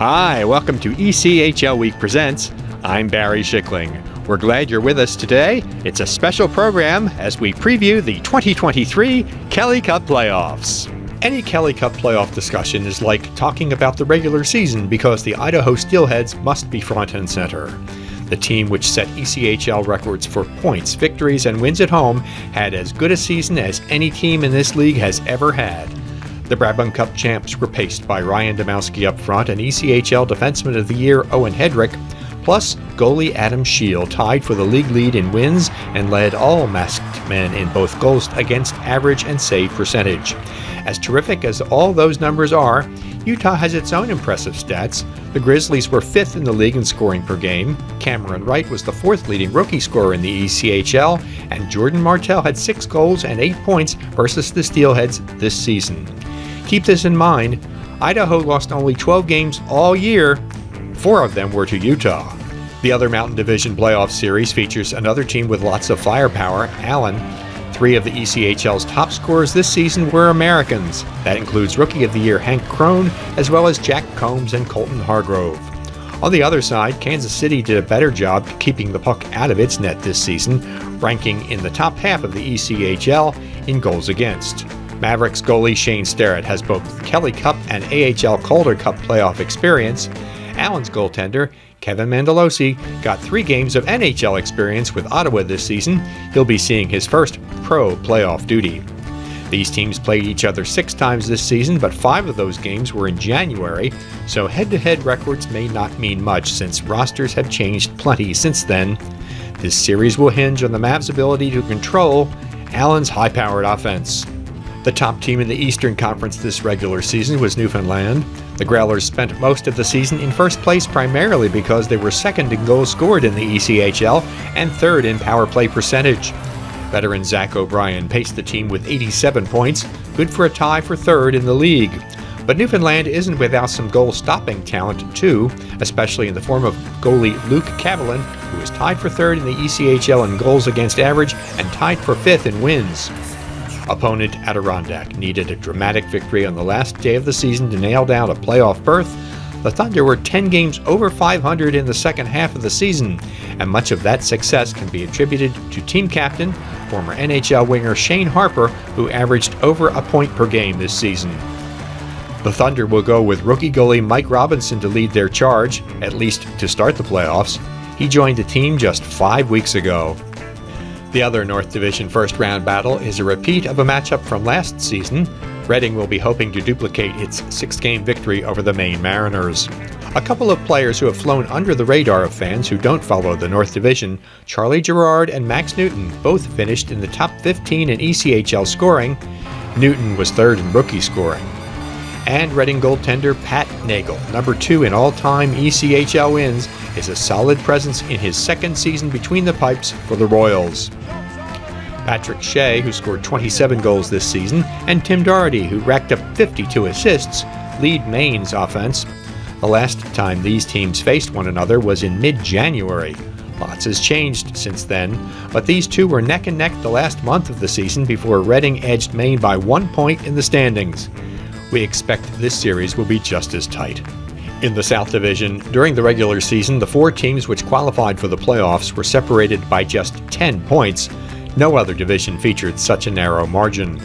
Hi, welcome to ECHL Week Presents. I'm Barry Schickling. We're glad you're with us today. It's a special program as we preview the 2023 Kelly Cup playoffs. Any Kelly Cup playoff discussion is like talking about the regular season because the Idaho Steelheads must be front and center. The team which set ECHL records for points, victories, and wins at home had as good a season as any team in this league has ever had. The Brabant Cup champs were paced by Ryan Domowski up front and ECHL Defenseman of the Year Owen Hedrick, plus goalie Adam Scheel tied for the league lead in wins and led all masked men in both goals against average and save percentage. As terrific as all those numbers are, Utah has its own impressive stats. The Grizzlies were 5th in the league in scoring per game, Cameron Wright was the 4th leading rookie scorer in the ECHL, and Jordan Martell had 6 goals and 8 points versus the Steelheads this season. Keep this in mind, Idaho lost only 12 games all year. 4 of them were to Utah. The other Mountain Division playoff series features another team with lots of firepower, Allen. 3 of the ECHL's top scorers this season were Americans. That includes Rookie of the Year Hank Crone, as well as Jack Combs and Colton Hargrove. On the other side, Kansas City did a better job keeping the puck out of its net this season, ranking in the top half of the ECHL in goals against. Mavericks goalie Shane Starrett has both Kelly Cup and AHL Calder Cup playoff experience. Allen's goaltender, Kevin Mandalosi, got 3 games of NHL experience with Ottawa this season. He'll be seeing his first pro playoff duty. These teams played each other 6 times this season, but 5 of those games were in January, so head-to-head records may not mean much since rosters have changed plenty since then. This series will hinge on the Mavs' ability to control Allen's high-powered offense. The top team in the Eastern Conference this regular season was Newfoundland. The Growlers spent most of the season in first place primarily because they were 2nd in goals scored in the ECHL and 3rd in power play percentage. Veteran Zach O'Brien paced the team with 87 points, good for a tie for 3rd in the league. But Newfoundland isn't without some goal-stopping talent too, especially in the form of goalie Luke Cavalin, who is tied for 3rd in the ECHL in goals against average and tied for 5th in wins. Opponent Adirondack needed a dramatic victory on the last day of the season to nail down a playoff berth. The Thunder were 10 games over 500 in the second half of the season, and much of that success can be attributed to team captain, former NHL winger Shane Harper, who averaged over a point per game this season. The Thunder will go with rookie goalie Mike Robinson to lead their charge, at least to start the playoffs. He joined the team just 5 weeks ago. The other North Division first-round battle is a repeat of a matchup from last season. Reading will be hoping to duplicate its 6-game victory over the Maine Mariners. A couple of players who have flown under the radar of fans who don't follow the North Division, Charlie Gerard and Max Newton, both finished in the top 15 in ECHL scoring. Newton was 3rd in rookie scoring. And Reading goaltender Pat Nagel, number 2 in all-time ECHL wins, is a solid presence in his 2nd season between the pipes for the Royals. Patrick Shea, who scored 27 goals this season, and Tim Doherty, who racked up 52 assists, lead Maine's offense. The last time these teams faced one another was in mid-January. Lots has changed since then, but these two were neck and neck the last month of the season before Reading edged Maine by 1 point in the standings. We expect this series will be just as tight. In the South Division, during the regular season, the 4 teams which qualified for the playoffs were separated by just 10 points. No other division featured such a narrow margin.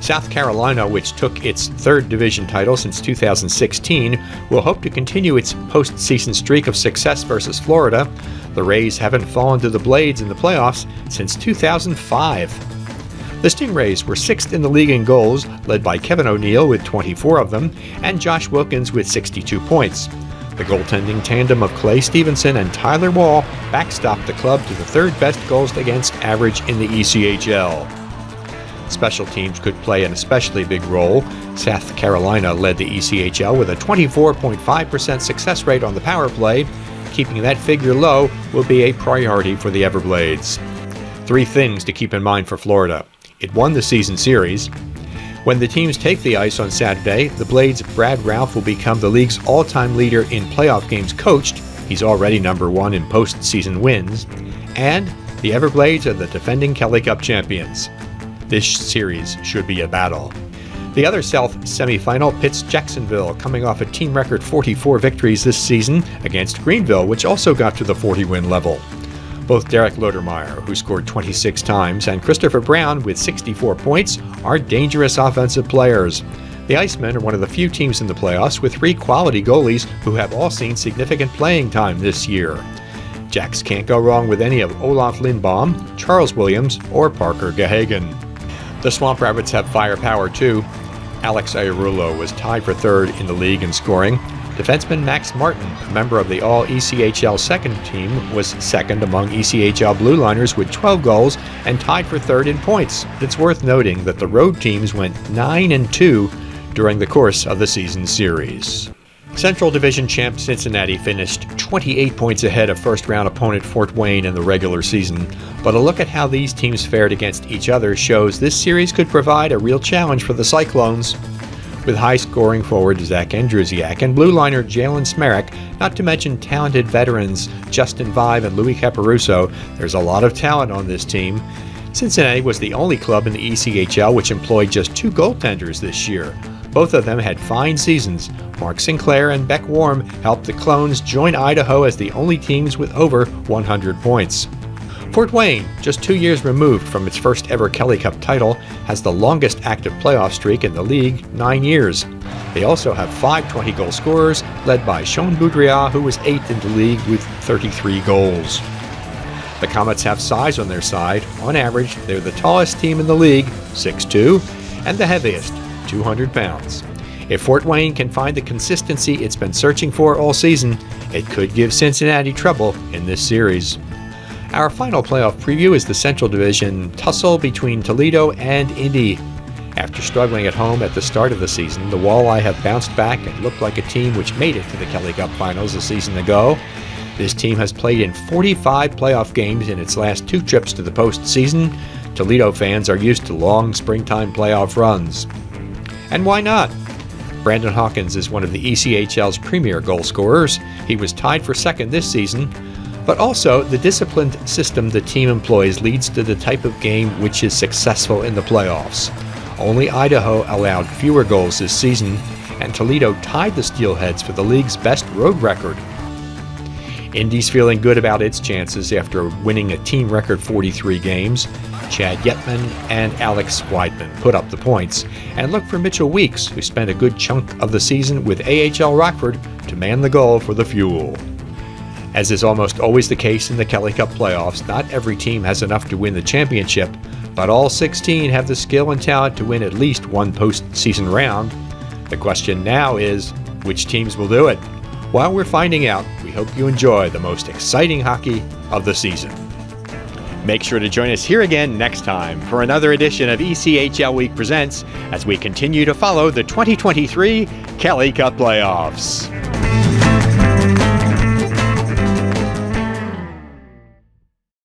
South Carolina, which took its 3rd division title since 2016, will hope to continue its postseason streak of success versus Florida. The Rays haven't fallen to the Blades in the playoffs since 2005. The Stingrays were 6th in the league in goals, led by Kevin O'Neill with 24 of them, and Josh Wilkins with 62 points. The goaltending tandem of Clay Stevenson and Tyler Wall backstopped the club to the 3rd best goals against average in the ECHL. Special teams could play an especially big role. South Carolina led the ECHL with a 24.5% success rate on the power play. Keeping that figure low will be a priority for the Everblades. 3 things to keep in mind for Florida. It won the season series. When the teams take the ice on Saturday, the Blades' Brad Ralph will become the league's all-time leader in playoff games coached. He's already number 1 in postseason wins. And the Everblades are the defending Kelly Cup champions. This series should be a battle. The other South semifinal pits Jacksonville, coming off a team record 44 victories this season, against Greenville, which also got to the 40-win level. Both Derek Lodermeyer, who scored 26 times, and Christopher Brown, with 64 points, are dangerous offensive players. The Icemen are one of the few teams in the playoffs with 3 quality goalies who have all seen significant playing time this year. Jacks can't go wrong with any of Olaf Lindbaum, Charles Williams, or Parker Gahagen. The Swamp Rabbits have firepower too. Alex Iarulo was tied for 3rd in the league in scoring. Defenseman Max Martin, a member of the All-ECHL second team, was 2nd among ECHL Blue Liners with 12 goals and tied for 3rd in points. It's worth noting that the road teams went 9-2 during the course of the season series. Central Division champ Cincinnati finished 28 points ahead of first-round opponent Fort Wayne in the regular season, but a look at how these teams fared against each other shows this series could provide a real challenge for the Cyclones. With high-scoring forward Zach Andrusiak and blue liner Jalen Smerek, not to mention talented veterans Justin Vive and Louis Caparuso, there's a lot of talent on this team. Cincinnati was the only club in the ECHL which employed just 2 goaltenders this year. Both of them had fine seasons. Mark Sinclair and Beck Warm helped the Clones join Idaho as the only teams with over 100 points. Fort Wayne, just 2 years removed from its first ever Kelly Cup title, has the longest active playoff streak in the league, 9 years. They also have 5 20-goal scorers, led by Sean Boudria, who was 8th in the league with 33 goals. The Comets have size on their side. On average, they're the tallest team in the league, 6'2", and the heaviest, 200 pounds. If Fort Wayne can find the consistency it's been searching for all season, it could give Cincinnati trouble in this series. Our final playoff preview is the Central Division tussle between Toledo and Indy. After struggling at home at the start of the season, the Walleye have bounced back and look like a team which made it to the Kelly Cup Finals a season ago. This team has played in 45 playoff games in its last 2 trips to the postseason. Toledo fans are used to long springtime playoff runs. And why not? Brandon Hawkins is one of the ECHL's premier goal scorers. He was tied for 2nd this season. But also, the disciplined system the team employs leads to the type of game which is successful in the playoffs. Only Idaho allowed fewer goals this season, and Toledo tied the Steelheads for the league's best road record. Indy's feeling good about its chances after winning a team record 43 games. Chad Yetman and Alex Weidman put up the points, and look for Mitchell Weeks, who spent a good chunk of the season with AHL Rockford, to man the goal for the Fuel. As is almost always the case in the Kelly Cup playoffs, not every team has enough to win the championship, but all 16 have the skill and talent to win at least one postseason round. The question now is, which teams will do it? While we're finding out, we hope you enjoy the most exciting hockey of the season. Make sure to join us here again next time for another edition of ECHL Week Presents as we continue to follow the 2023 Kelly Cup playoffs.